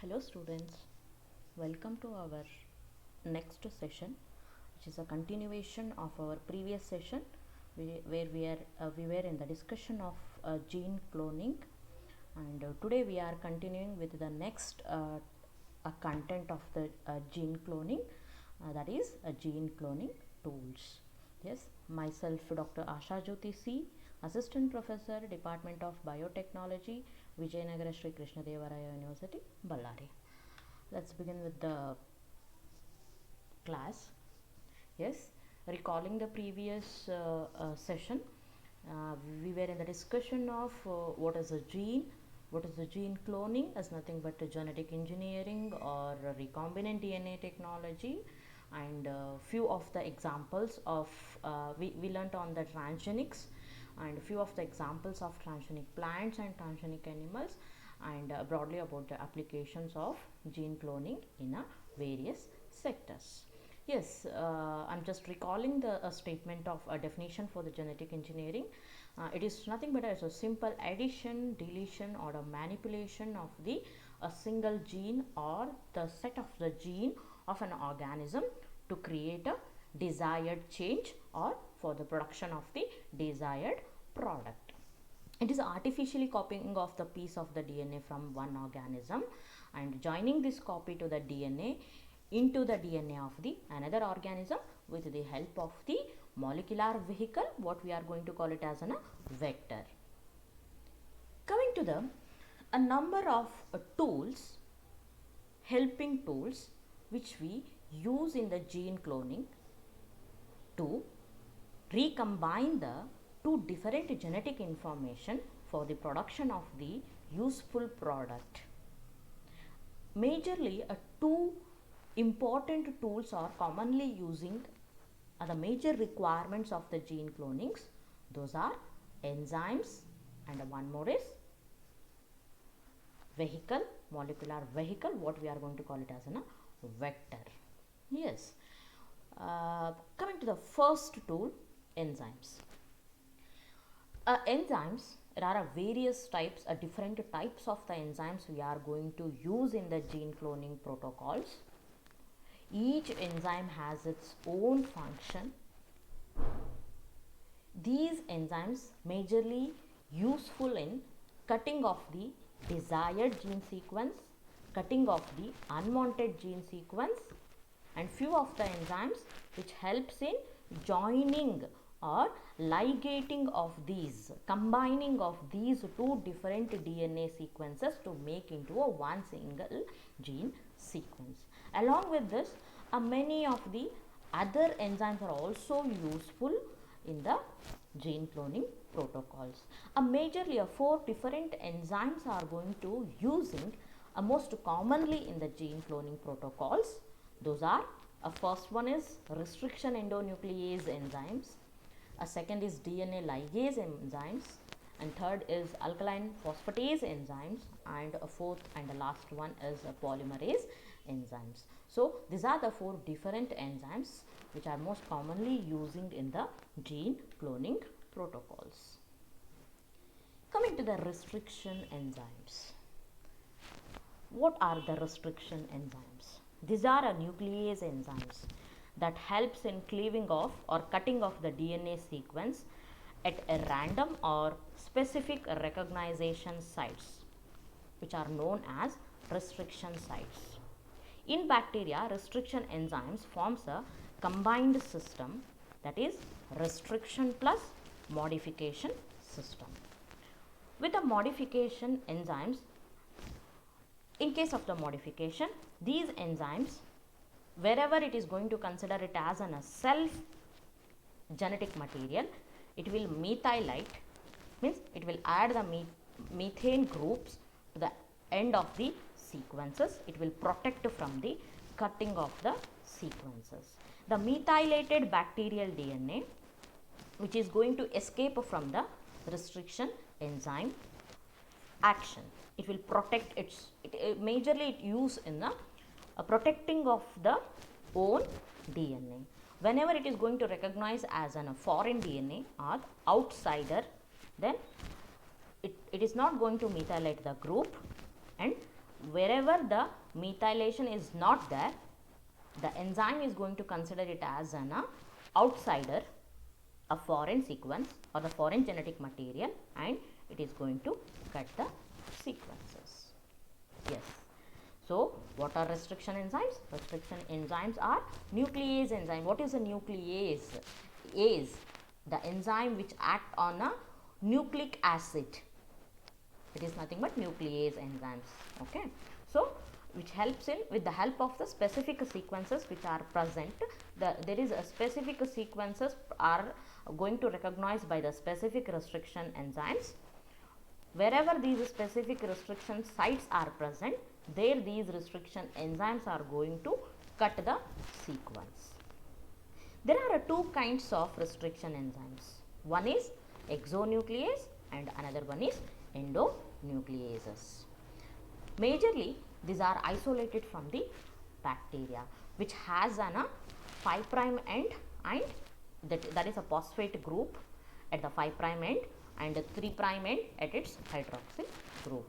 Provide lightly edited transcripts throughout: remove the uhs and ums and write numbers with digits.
Hello students, welcome to our next session, which is a continuation of our previous session where we were in the discussion of gene cloning, and today we are continuing with the next content of the gene cloning, that is gene cloning tools. Yes, myself Dr. Asha Jyoti C, Assistant Professor, Department of Biotechnology, Vijayanagara Sri Krishna Devaraya University, Ballari. Let's begin with the class. Yes, recalling the previous session, we were in the discussion of what is a gene. What is the gene cloning? As nothing but genetic engineering or recombinant DNA technology, and few of the examples of we learnt on the transgenics, and few of the examples of transgenic plants and transgenic animals, and broadly about the applications of gene cloning in various sectors. Yes, I'm just recalling the statement of a definition for the genetic engineering. It is nothing but as a simple addition, deletion, or a manipulation of the a single gene or the set of the gene of an organism to create a desired change or for the production of the desired product. It is artificially copying of the piece of the DNA from one organism and joining this copy to the DNA into the DNA of the another organism with the help of the molecular vehicle, what we are going to call it as a vector. Coming to the a number of tools, helping tools, which we use in the gene cloning to recombine the two different genetic information for the production of the useful product. Majorly, two important tools are commonly using the major requirements of the gene clonings. Those are enzymes, and one more is vehicle, molecular vehicle, what we are going to call it as a vector. Yes. Coming to the first tool, enzymes. Enzymes, there are various types, different types of the enzymes we are going to use in the gene cloning protocols. Each enzyme has its own function. These enzymes majorly useful in cutting off the desired gene sequence, cutting off the unwanted gene sequence, and few of the enzymes which helps in joining or ligating of these, combining of these two different DNA sequences to make into a one single gene sequence. Along with this, many of the other enzymes are also useful in the gene cloning protocols. Majorly, four different enzymes are going to using most commonly in the gene cloning protocols. Those are, first one is restriction endonuclease enzymes, a second is DNA ligase enzymes, and third is alkaline phosphatase enzymes, and a fourth and the last one is polymerase enzymes. So these are the four different enzymes which are most commonly using in the gene cloning protocols. Coming to the restriction enzymes. What are the restriction enzymes? These are nuclease enzymes that helps in cleaving off or cutting off the DNA sequence at a random or specific recognition sites, which are known as restriction sites. In bacteria, restriction enzymes forms a combined system, that is restriction plus modification system. With the modification enzymes, in case of the modification, these enzymes, wherever it is going to consider it as a self genetic material, it will methylate, means it will add the methane groups to the end of the sequences. It will protect from the cutting of the sequences. The methylated bacterial DNA, which is going to escape from the restriction enzyme action, it will protect majorly it use in the protecting of the own DNA. Whenever it is going to recognize as a foreign DNA or outsider, then it is not going to methylate the group, and wherever the methylation is not there, the enzyme is going to consider it as an outsider, a foreign sequence or the foreign genetic material, and it is going to cut the sequences. Yes. So, what are restriction enzymes? Restriction enzymes are nuclease enzyme. What is a nuclease? Is the enzyme which act on a nucleic acid. It is nothing but nuclease enzymes. Okay. So, which helps in with the help of the specific sequences which are present. There is a specific sequences are going to recognize by the specific restriction enzymes. Wherever these specific restriction sites are present, there these restriction enzymes are going to cut the sequence. There are two kinds of restriction enzymes. One is exonuclease and another one is endonucleases. Majorly, these are isolated from the bacteria, which has an 5' end and that is a phosphate group at the 5' end and 3' end at its hydroxyl group.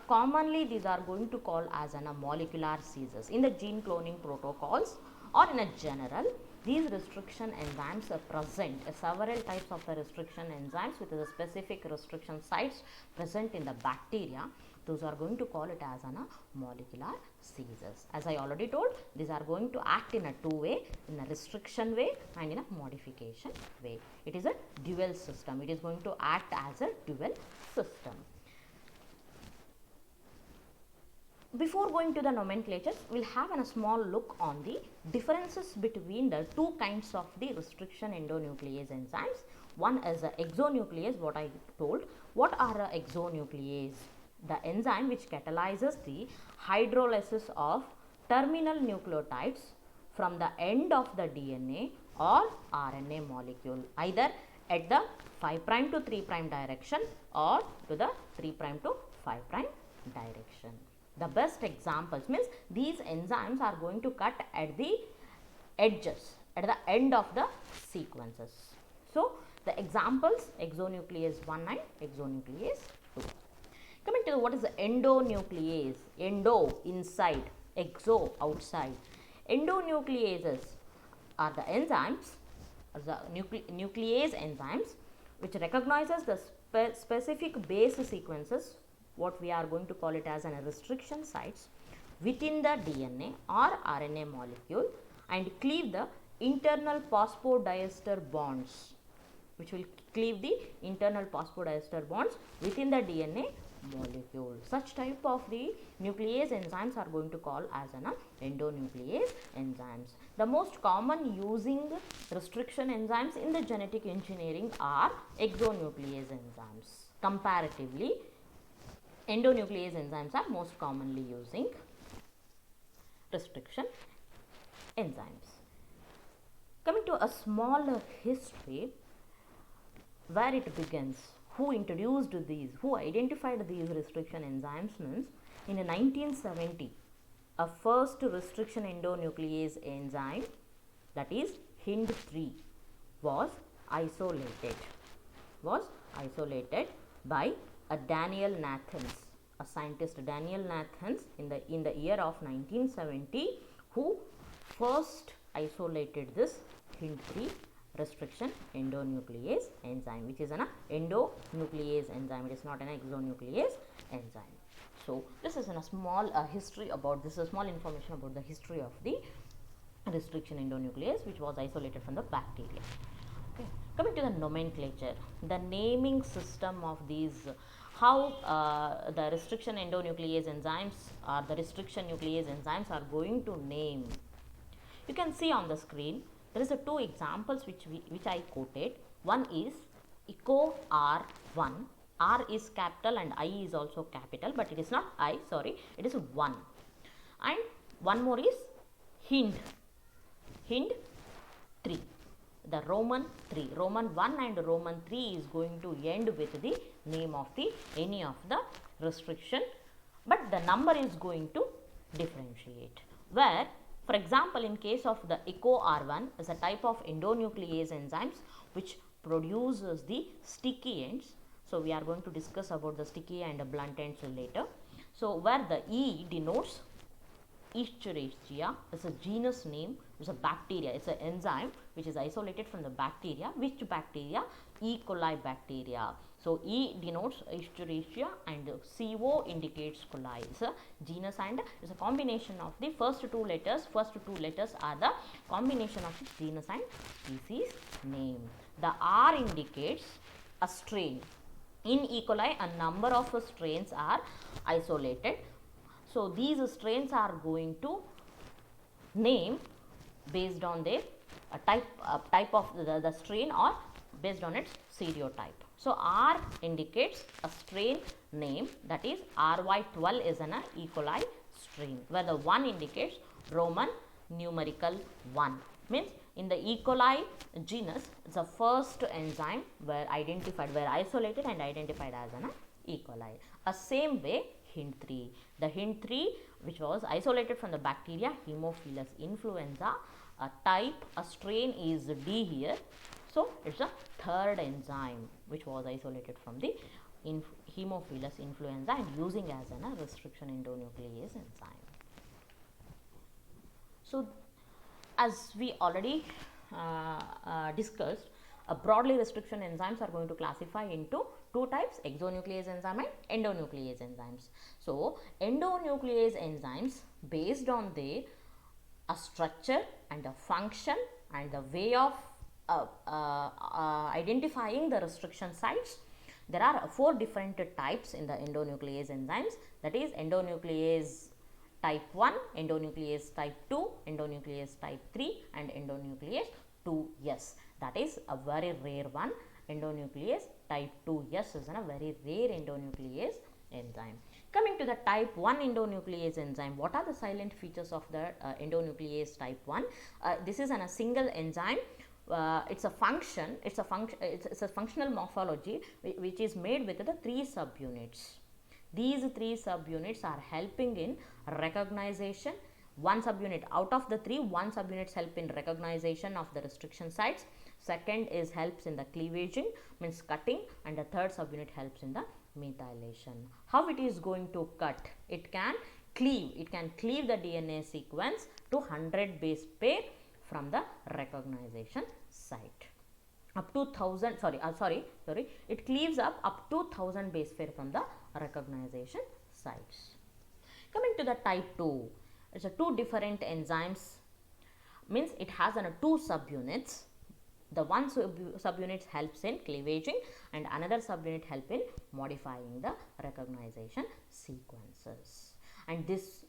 Commonly, these are going to call as an molecular seizures. In the gene cloning protocols or in a general, these restriction enzymes are present. Several types of the restriction enzymes with the specific restriction sites present in the bacteria. Those are going to call it as a molecular seizures. As I already told, these are going to act in a two-way, in a restriction way and in a modification way. It is a dual system. It is going to act as a dual system. Before going to the nomenclatures, we will have a small look on the differences between the two kinds of the restriction endonuclease enzymes. One is a exonuclease, what I told. What are a exonuclease? The enzyme which catalyzes the hydrolysis of terminal nucleotides from the end of the DNA or RNA molecule, either at the 5' to 3' direction or to the 3' to 5' direction. The best examples means these enzymes are going to cut at the edges, at the end of the sequences. So, the examples exonuclease 1 and exonuclease 2. Coming to what is the endonuclease? Endo, inside, exo, outside. Endonucleases are the enzymes, the nuclease enzymes which recognizes the specific base sequences, what we are going to call it as a restriction sites within the DNA or RNA molecule, and cleave the internal phosphodiester bonds, which will cleave the internal phosphodiester bonds within the DNA molecule. Such type of the nuclease enzymes are going to call as an endonuclease enzymes. The most common using restriction enzymes in the genetic engineering are exonuclease enzymes. Comparatively, endonuclease enzymes are most commonly using restriction enzymes. Coming to a smaller history where it begins, who introduced these, who identified these restriction enzymes means in 1970, a first restriction endonuclease enzyme, that is HIND3, was isolated by a Daniel Nathans, a scientist Daniel Nathans in the year of 1970, who first isolated this HIND3 restriction endonuclease enzyme, which is an endonuclease enzyme. It is not an exonuclease enzyme. So, this is a small history about this, a small information about the history of the restriction endonuclease, which was isolated from the bacteria. Okay. Coming to the nomenclature, the naming system of these, how the restriction endonuclease enzymes or the restriction nuclease enzymes are going to name. You can see on the screen, there is two examples which I quoted. One is EcoR1. R is capital and I is also capital, but it is not I, sorry, it is 1. And one more is HIND 3. The Roman 3, Roman 1 and Roman 3 is going to end with the name of the any of the restriction, but the number is going to differentiate. Where, for example, in case of the EcoR1 is a type of endonuclease enzymes which produces the sticky ends. So, we are going to discuss about the sticky and blunt ends later. So where the E denotes Escherichia is a genus name, it's a bacteria, it's an enzyme which is isolated from the bacteria. Which bacteria? E. coli bacteria. So E denotes Escherichia and CO indicates coli. It's a genus and it's a combination of the first two letters. First two letters are the combination of the genus and species name. The R indicates a strain. In E. coli, a number of strains are isolated. So these strains are going to name based on their type of the strain or based on its serotype. So R indicates a strain name, that is RY12 is an E. coli strain, where the 1 indicates Roman numerical 1. Means in the E. coli genus, the first enzyme were isolated and identified as an E. coli. A same way hint 3. The hint 3 which was isolated from the bacteria Haemophilus influenza, a strain is D here. So it's a third enzyme which was isolated from the Haemophilus influenza and using as a restriction endonuclease enzyme. So as we already discussed, broadly restriction enzymes are going to classify into two types, exonuclease enzyme and endonuclease enzymes. So endonuclease enzymes, based on their structure and a function and the way of identifying the restriction sites, there are 4 different types in the endonuclease enzymes, that is endonuclease type 1, endonuclease type 2, endonuclease type 3 and endonuclease 2S. That is a very rare one. Endonuclease type 2S is a very rare endonuclease enzyme. Coming to the type 1 endonuclease enzyme, what are the silent features of the endonuclease type 1? This is a single enzyme. It's a functional morphology which is made with the 3 subunits. These 3 subunits are helping in recognition. 1 subunit out of the 3, 1 subunits help in recognition of the restriction sites. Second is helps in the cleavaging, means cutting, and the third subunit helps in the methylation. How it is going to cut? It can cleave the DNA sequence to 100 base pair from the recognition site. Up to 1000, it cleaves up to 1000 base pair from the recognition sites. Coming to the type 2, it's a 2 different enzymes, means it has 2 subunits. The one subunit helps in cleavaging and another subunit help in modifying the recognition sequences. And this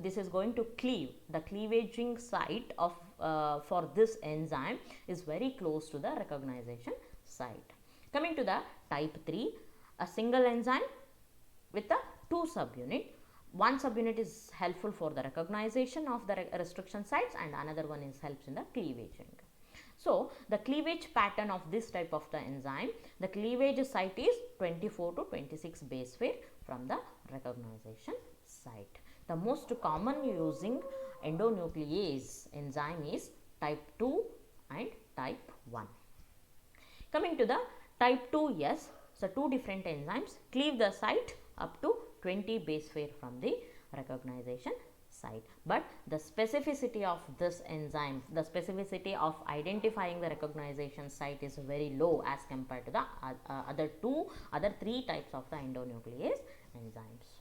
this is going to cleave. The cleavaging site of for this enzyme is very close to the recognition site. Coming to the type 3, a single enzyme with the 2 subunit. One subunit is helpful for the recognition of the restriction sites and another one is helps in the cleavaging. So the cleavage pattern of this type of the enzyme, the cleavage site is 24 to 26 base pair from the recognition site. The most common using endonuclease enzyme is type 2 and type 1. Coming to the type 2S, so 2 different enzymes cleave the site up to 20 base pair from the recognition site, but the specificity of this enzyme, the specificity of identifying the recognition site is very low as compared to the other 3 types of the endonuclease enzymes.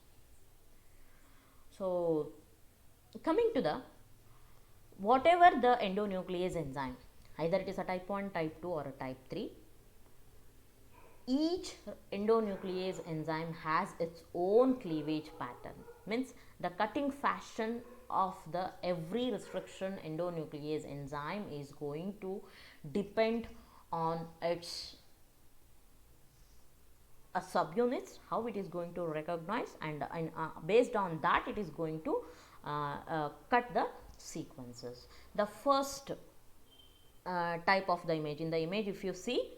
So coming to the whatever the endonuclease enzyme, either it is a type 1, type 2 or a type 3, each endonuclease enzyme has its own cleavage pattern, means the cutting fashion of the every restriction endonuclease enzyme is going to depend on its subunits, how it is going to recognize, and based on that it is going to cut the sequences. The first type of the image, in the image if you see,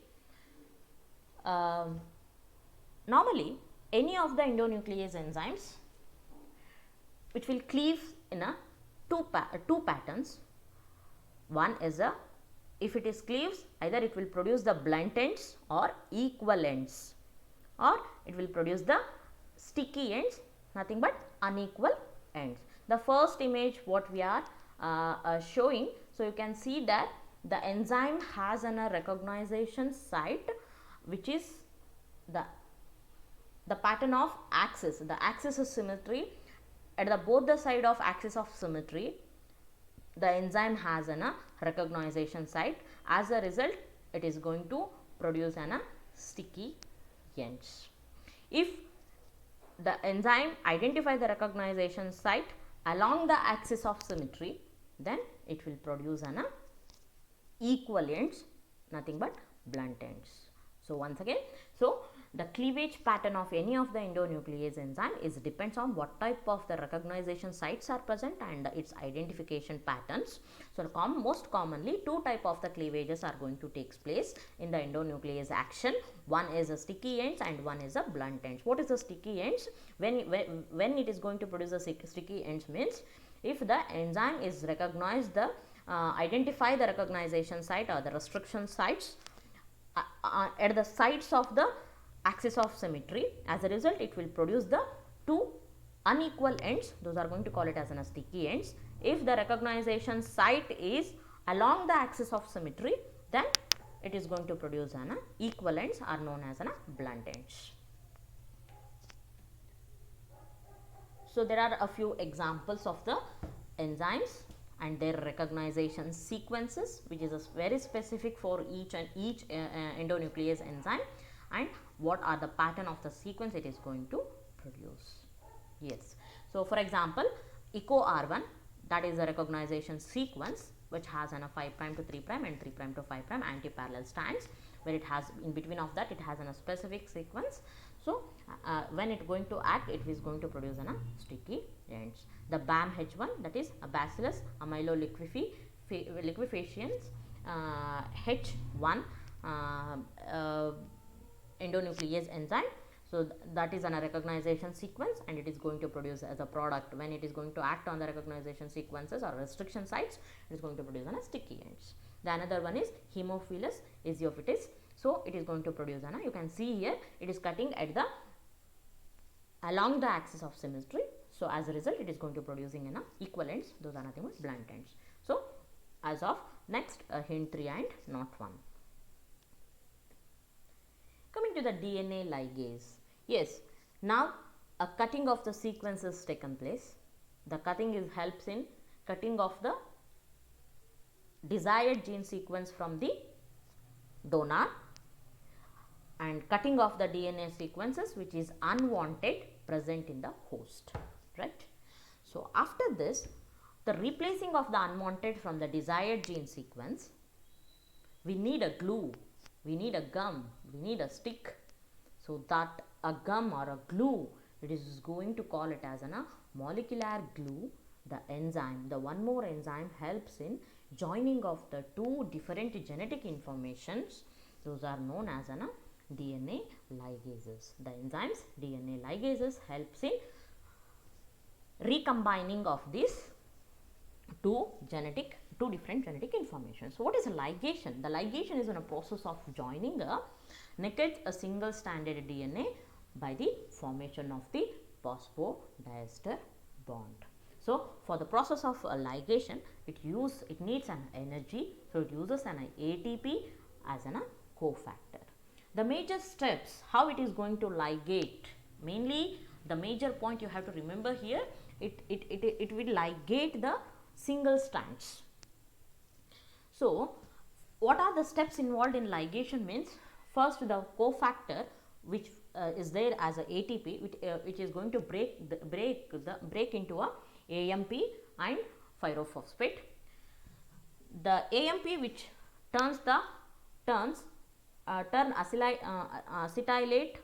normally any of the endonuclease enzymes which will cleave in a two patterns. One is if it is cleaves, either it will produce the blunt ends or equal ends, or it will produce the sticky ends, nothing but unequal ends. The first image what we are showing, so you can see that the enzyme has a recognition site which is the pattern of axis, the axis of symmetry. At the both the side of axis of symmetry, the enzyme has a recognition site. As a result, it is going to produce a sticky ends. If the enzyme identify the recognition site along the axis of symmetry, then it will produce an equal ends, nothing but blunt ends. So once again, so the cleavage pattern of any of the endonuclease enzyme is depends on what type of the recognition sites are present and its identification patterns. So most commonly two type of the cleavages are going to take place in the endonuclease action. One is a sticky ends and one is a blunt ends. What is the sticky ends? When it is going to produce a sticky ends means if the enzyme is recognized the identify the recognition site or the restriction sites at the sides of the axis of symmetry. As a result, it will produce the two unequal ends, those are going to call it as a sticky ends. If the recognition site is along the axis of symmetry, then it is going to produce an equal ends are known as blunt ends. So there are a few examples of the enzymes and their recognition sequences, which is very specific for each endonuclease enzyme, and what are the pattern of the sequence it is going to produce. Yes. So for example, EcoR1, that is a recognition sequence which has a 5 prime to 3 prime and 3 prime to 5 prime anti-parallel strands, where it has in between of that it has a specific sequence. So when it going to act, it is going to produce a sticky ends. The BAMH1, that is a Bacillus amyloliquefaciens H1 endonuclease enzyme. So that is a recognition sequence and it is going to produce as a product. When it is going to act on the recognition sequences or restriction sites, it is going to produce a sticky ends. The another one is Haemophilus eziophytis. So it is going to produce you can see here it is cutting at the along the axis of symmetry. So as a result, it is going to producing equal ends, those are nothing but blunt ends. So as of next hint 3 and not 1. Coming to the DNA ligase. Yes, now a cutting of the sequence is taken place. The cutting helps in cutting of the desired gene sequence from the donor and cutting of the DNA sequences which is unwanted present in the host, right. So after this, the replacing of the unwanted from the desired gene sequence, we need a glue, we need a gum, we need a stick. So that a gum or a glue, it is going to call it as a molecular glue. The enzyme, the one more enzyme helps in joining of the two different genetic informations. Those are known as DNA ligases. The enzymes DNA ligases helps in recombining of these two different genetic information. So what is a ligation? The ligation is in a process of joining a single stranded DNA by the formation of the phosphodiester bond. So for the process of ligation, it needs an energy, so it uses an ATP as a cofactor. The major steps how it is going to ligate, mainly the major point you have to remember here, it will ligate the single strands. So what are the steps involved in ligation means, first the cofactor which is there as a ATP which is going to break into a AMP and pyrophosphate. The AMP which turn acetylate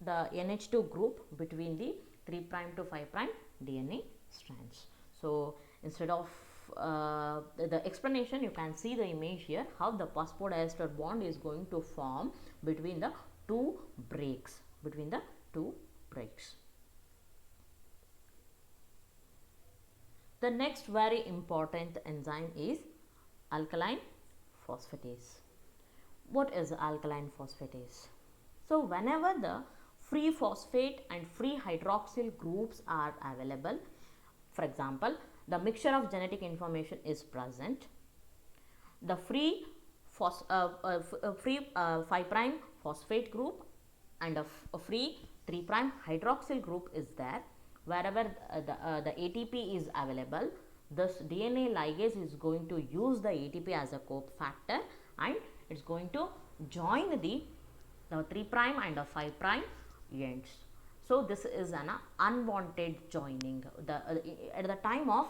the NH2 group between the 3 prime to 5 prime DNA strands. So instead of the explanation, you can see the image here how the phosphodiester bond is going to form between the two breaks. The next very important enzyme is alkaline phosphatase. What is alkaline phosphatase? So whenever the free phosphate and free hydroxyl groups are available. For example, the mixture of genetic information is present. The free 5 prime phosphate group and a free 3 prime hydroxyl group is there. Wherever the ATP is available, this DNA ligase is going to use the ATP as a cofactor and it's going to join the 3 prime and the 5 prime ends. So this is an unwanted joining. At the time of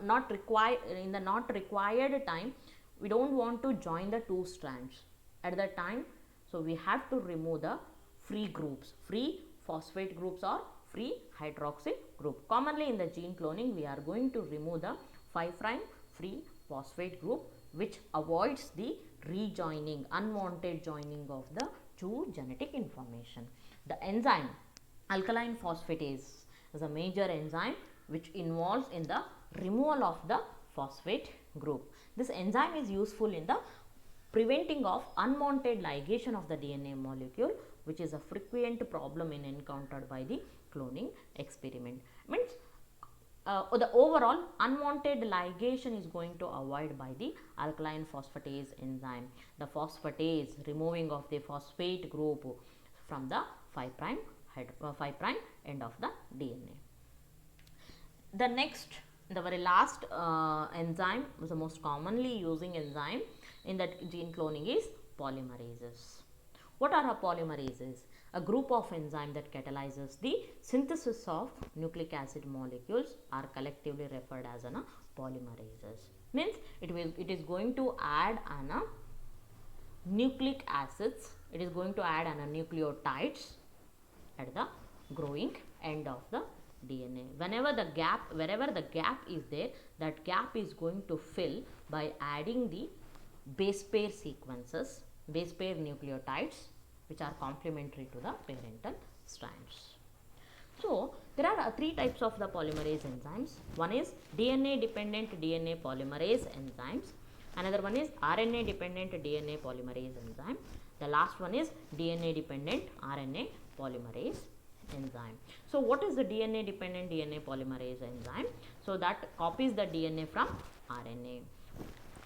not required time, we don't want to join the two strands at the time. So we have to remove the free groups, free phosphate groups or free hydroxyl group. Commonly in the gene cloning, we are going to remove the 5 prime free phosphate group, which avoids the rejoining, unwanted joining of the two genetic information. The enzyme alkaline phosphatase is a major enzyme which involves in the removal of the phosphate group. This enzyme is useful in the preventing of unwanted ligation of the DNA molecule, which is a frequent problem encountered by the cloning experiment. Means the overall unwanted ligation is going to avoid by the alkaline phosphatase enzyme. The phosphatase removing of the phosphate group from the 5 prime end of the DNA. The next, the very last enzyme, the most commonly using enzyme in that gene cloning is polymerases. What are polymerases? A group of enzymes that catalyzes the synthesis of nucleic acid molecules are collectively referred as polymerases. Means it is going to add nucleic acids, it is going to add nucleotides at the growing end of the DNA. Wherever the gap is there, that gap is going to fill by adding the base pair sequences, base pair nucleotides, which are complementary to the parental strands. So there are three types of the polymerase enzymes. One is DNA dependent DNA polymerase enzymes. Another one is RNA dependent DNA polymerase enzyme. The last one is DNA dependent RNA polymerase enzyme. So what is the DNA dependent DNA polymerase enzyme? So that copies the DNA from RNA.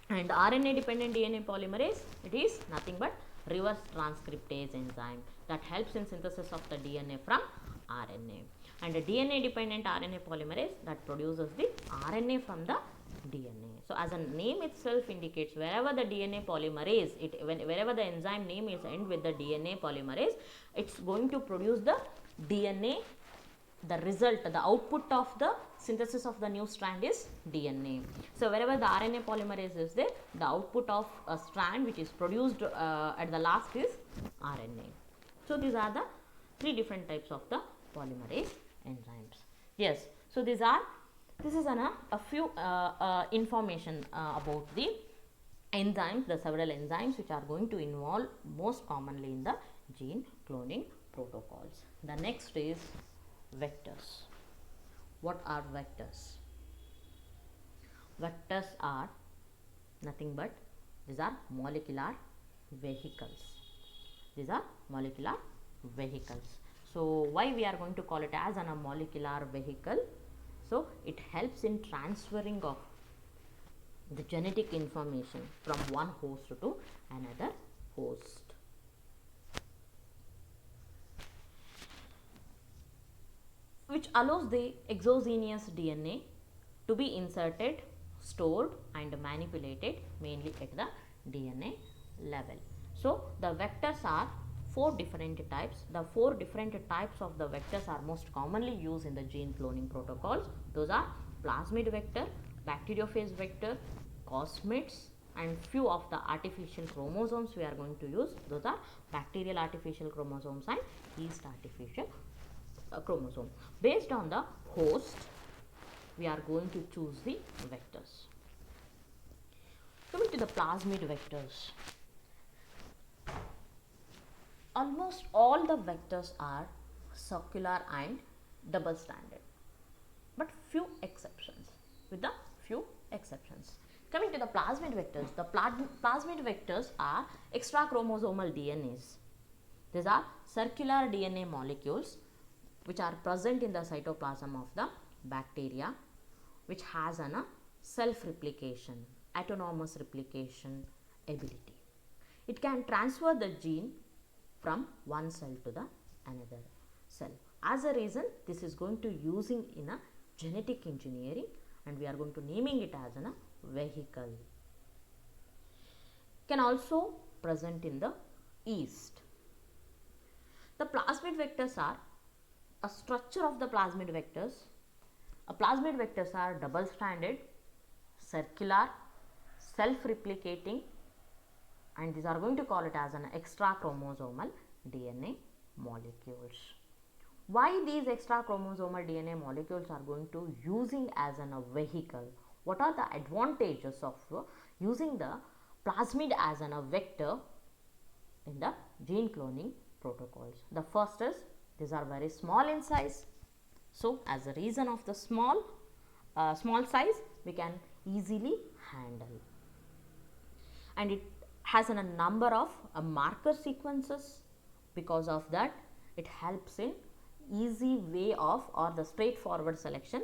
And RNA dependent DNA polymerase, it is nothing but reverse transcriptase enzyme that helps in synthesis of the DNA from RNA. And the DNA dependent RNA polymerase that produces the RNA from the DNA. So as a name itself indicates, wherever the DNA polymerase, wherever the enzyme name is end with the DNA polymerase, it's going to produce the DNA. The result, the output of the synthesis of the new strand is DNA. So wherever the RNA polymerase is there, the output of a strand which is produced at the last is RNA. So these are the three different types of the polymerase enzymes. Yes, so this is a few information about the enzymes, the several enzymes which are going to involve most commonly in the gene cloning protocols. The next is vectors. What are vectors? Vectors are nothing but these are molecular vehicles. These are molecular vehicles. So why we are going to call it as a molecular vehicle? So it helps in transferring of the genetic information from one host to another host. Which allows the exogenous DNA to be inserted, stored and manipulated mainly at the DNA level. So the vectors are 4 different types. The 4 different types of the vectors are most commonly used in the gene cloning protocols. Those are plasmid vector, bacteriophage vector, cosmids, and few of the artificial chromosomes we are going to use. Those are bacterial artificial chromosomes and yeast artificial chromosome. Based on the host, we are going to choose the vectors. Coming to the plasmid vectors, almost all the vectors are circular and double stranded, but few exceptions. Coming to the plasmid vectors, the plasmid vectors are extra chromosomal DNAs These are circular DNA molecules which are present in the cytoplasm of the bacteria, which has an self-replication, autonomous replication ability. It can transfer the gene from one cell to the another cell. As a reason, this is going to using in a genetic engineering, and we are going to naming it as a vehicle. Can also present in the yeast. The plasmid vectors are a structure of the plasmid vectors. Plasmid vectors are double-stranded, circular, self-replicating, and these are going to call it as an extra chromosomal DNA molecules. Why these extra chromosomal DNA molecules are going to using as a vehicle? What are the advantages of using the plasmid as a vector in the gene cloning protocols? The first is these are very small in size. So, as a reason of the small size, we can easily handle, and it has a number of marker sequences. Because of that, it helps in easy way of or the straightforward selection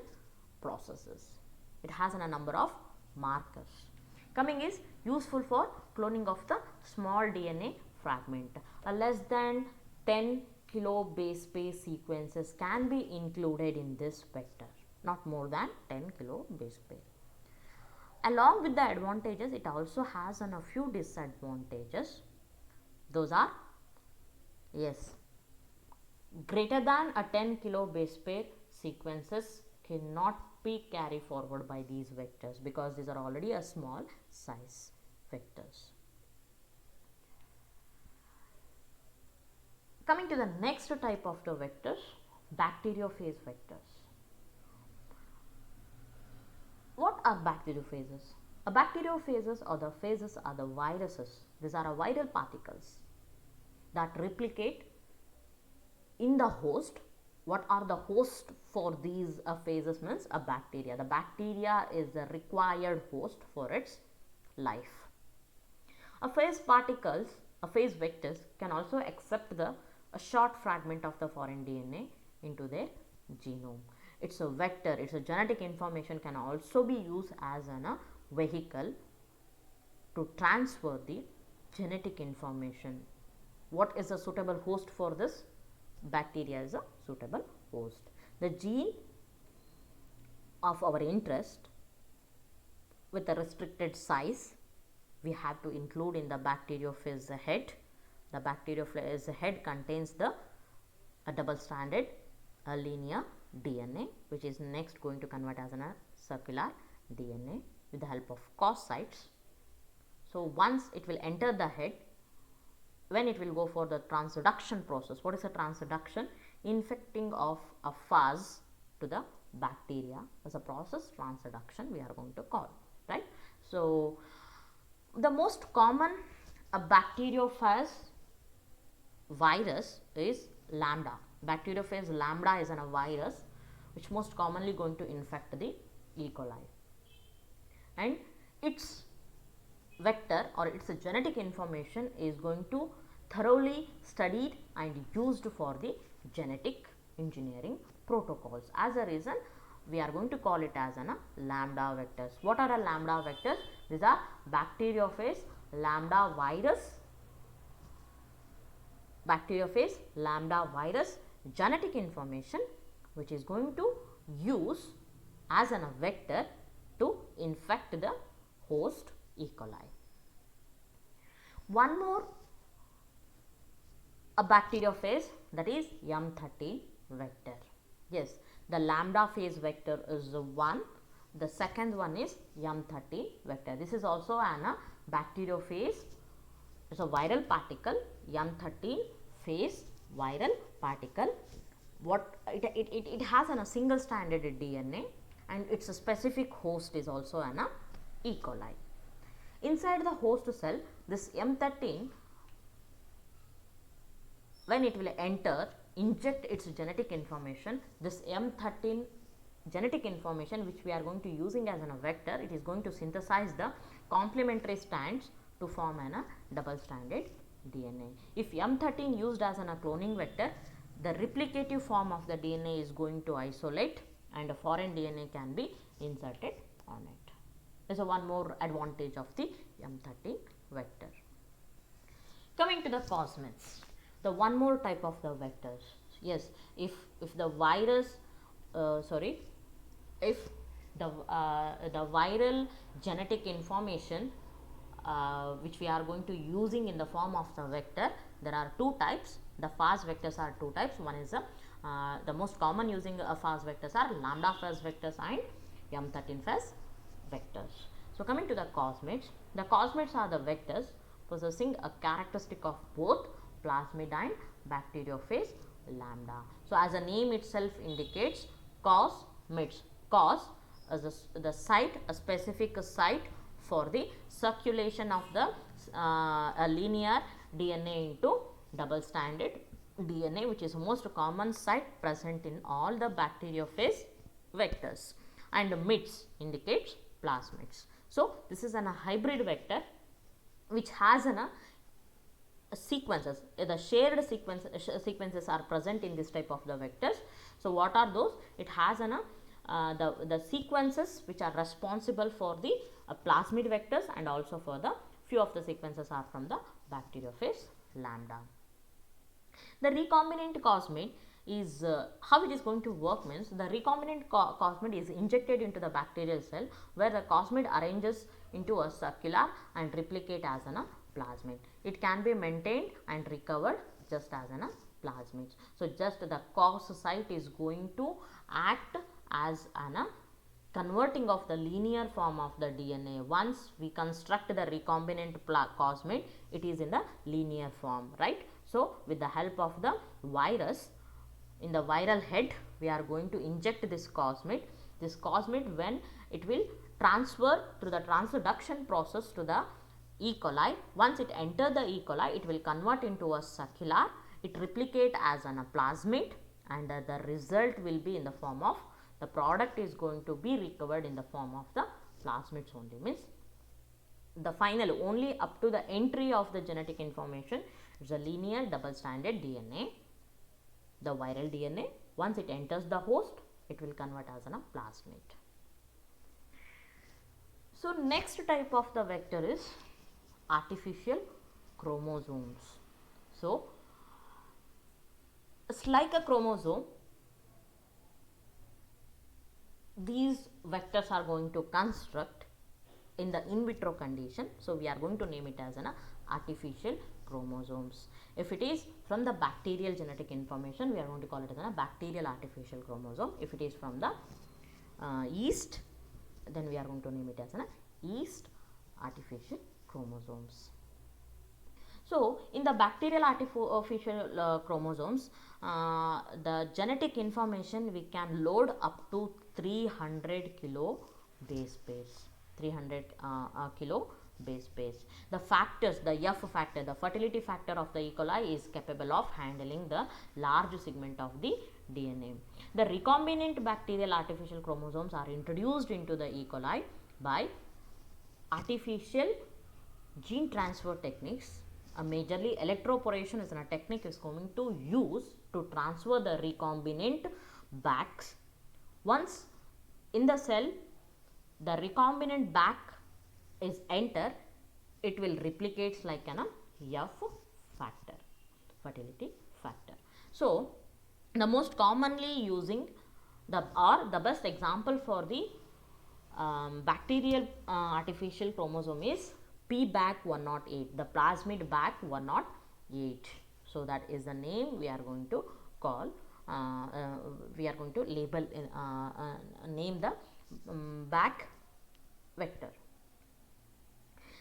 processes. It has a number of markers. Coming is useful for cloning of the small DNA fragment. Less than 10 kilo base pair sequences can be included in this vector, not more than 10 kilo base pair. Along with the advantages, it also has a few disadvantages. Those are, yes, greater than a 10 kilo base pair sequences cannot be carried forward by these vectors because these are already a small size vectors. Coming to the next type of the vectors, bacteriophage vectors. What are bacteriophages? Bacteriophages or the phages are the viruses. These are viral particles that replicate in the host. What are the host for these phases? Means a bacteria. The bacteria is the required host for its life. Phase particles, phase vectors can also accept a short fragment of the foreign DNA into their genome. It's a vector, it's a genetic information can also be used as a vehicle to transfer the genetic information. What is a suitable host for this? Bacteria is a suitable host. The gene of our interest with a restricted size we have to include in the bacteriophage head. The bacteriophage head contains a double-stranded linear DNA, which is next going to convert as a circular DNA with the help of cos sites. So, once it will enter the head, when it will go for the transduction process. What is a transduction? Infecting of a phage to the bacteria as a process, transduction we are going to call, right. So, the most common bacteriophage virus is lambda. Bacteriophage lambda is a virus which most commonly going to infect the E. coli, and its vector or its genetic information is going to thoroughly studied and used for the genetic engineering protocols. As a reason, we are going to call it as a lambda vectors. What are a lambda vectors? These are bacteriophage lambda virus, genetic information which is going to use as a vector to infect the host E. coli. One more bacteriophage, that is M13 vector. Yes, the lambda phase vector is one. The second one is M13 vector. This is also an bacteriophage. It's a viral particle, M13 phase viral particle. What it has a single stranded DNA, and its specific host is also an E. coli. Inside the host cell, this M13, when it will enter, inject its genetic information, this M13 genetic information which we are going to using as a vector, it is going to synthesize the complementary strands to form a double stranded DNA. If M13 used as a cloning vector, the replicative form of the DNA is going to isolate and a foreign DNA can be inserted on it. This is one more advantage of the M13 vector. Coming to the cosmids, the one more type of the vectors. Yes, if the virus, if the viral genetic information which we are going to using in the form of the vector, there are two types. The fast vectors are two types. One is the most common using fast vectors are lambda fast vectors and M13 fast vectors. So coming to the cosmids are the vectors possessing a characteristic of both plasmid and bacteriophage lambda. So as the name itself indicates, cosmids, cos as the site, a specific site for the circulation of the linear DNA into double stranded DNA, which is most common site present in all the bacteriophage vectors, and mids indicates plasmids. So this is a hybrid vector which has sequences, the shared sequences are present in this type of the vectors. So what are those? It has the sequences which are responsible for the plasmid vectors, and also for the few of the sequences are from the bacteriophage lambda. The recombinant cosmid is how it is going to work means, the recombinant cosmid is injected into the bacterial cell, where the cosmid arranges into a circular and replicate as a plasmid. It can be maintained and recovered just as a plasmid. So just the cos site is going to act as an converting of the linear form of the DNA. Once we construct the recombinant cosmid, it is in the linear form, right? So with the help of the virus, in the viral head we are going to inject this cosmid. This cosmid, when it will transfer through the transduction process to the E. coli, once it enter the E. coli, it will convert into a circular, it replicate as a plasmid, and the result will be in the form of, the product is going to be recovered in the form of the plasmids only. Means the final, only up to the entry of the genetic information, is a linear double stranded DNA, the viral DNA. Once it enters the host, it will convert as a plasmid. So next type of the vector is artificial chromosomes. So it's like a chromosome. These vectors are going to construct in the in vitro condition. So we are going to name it as an artificial chromosomes. If it is from the bacterial genetic information, we are going to call it as a bacterial artificial chromosome. If it is from the yeast, then we are going to name it as an yeast artificial chromosomes. So in the bacterial artificial chromosomes, the genetic information we can load up to 300 kilo base pairs, 300 kilo base pairs. The factors, the F factor, the fertility factor of the E. coli is capable of handling the large segment of the DNA. The recombinant bacterial artificial chromosomes are introduced into the E. coli by artificial gene transfer techniques. A majorly electroporation is a technique is going to use to transfer the recombinant backs. Once in the cell, the recombinant back is enter, it will replicate like an F factor, fertility factor. So the most commonly using the best example for the bacterial artificial chromosome is PBAC108, the plasmid BAC 108. So that is the name we are going to call, we are going to label, name the BAC vector.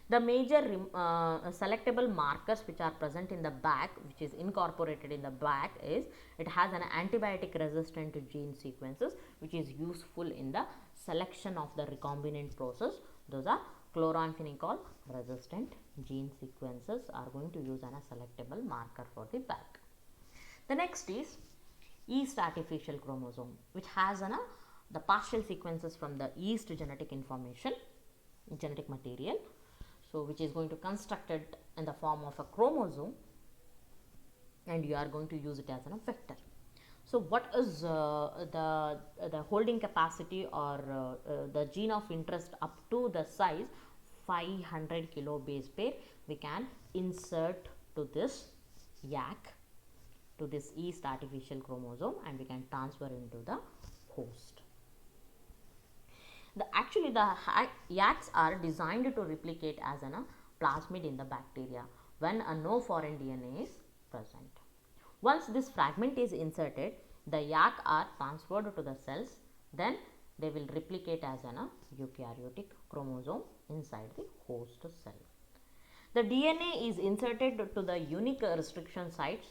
The major selectable markers which are present in the BAC, which is incorporated in the BAC, is it has an antibiotic resistant gene sequences which is useful in the selection of the recombinant process. Those are chloramphenicol resistant gene sequences are going to use as a selectable marker for the BAC. The next is yeast artificial chromosome, which has the partial sequences from the yeast genetic information, genetic material. So which is going to constructed in the form of a chromosome. and you are going to use it as a vector. So what is the holding capacity or the gene of interest up to the size 500 kilobase pair we can insert to this YAC, to this yeast artificial chromosome, and we can transfer into the host. Actually the YACs are designed to replicate as a plasmid in the bacteria when no foreign DNA is present. Once this fragment is inserted, the YAC are transferred to the cells, then they will replicate as a eukaryotic chromosome inside the host cell. The DNA is inserted to the unique restriction sites,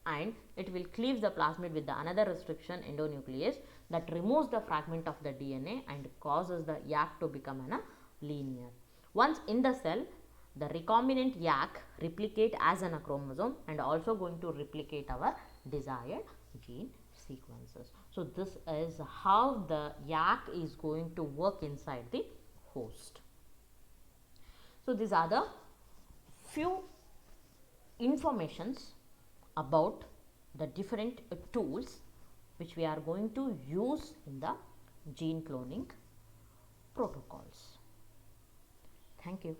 and it will cleave the plasmid with the another restriction endonuclease that removes the fragment of the DNA and causes the YAC to become linear. Once in the cell, the recombinant YAC replicate as a chromosome and also going to replicate our desired gene sequences. So this is how the YAC is going to work inside the host. So these are the few informations about the different tools which we are going to use in the gene cloning protocols. Thank you.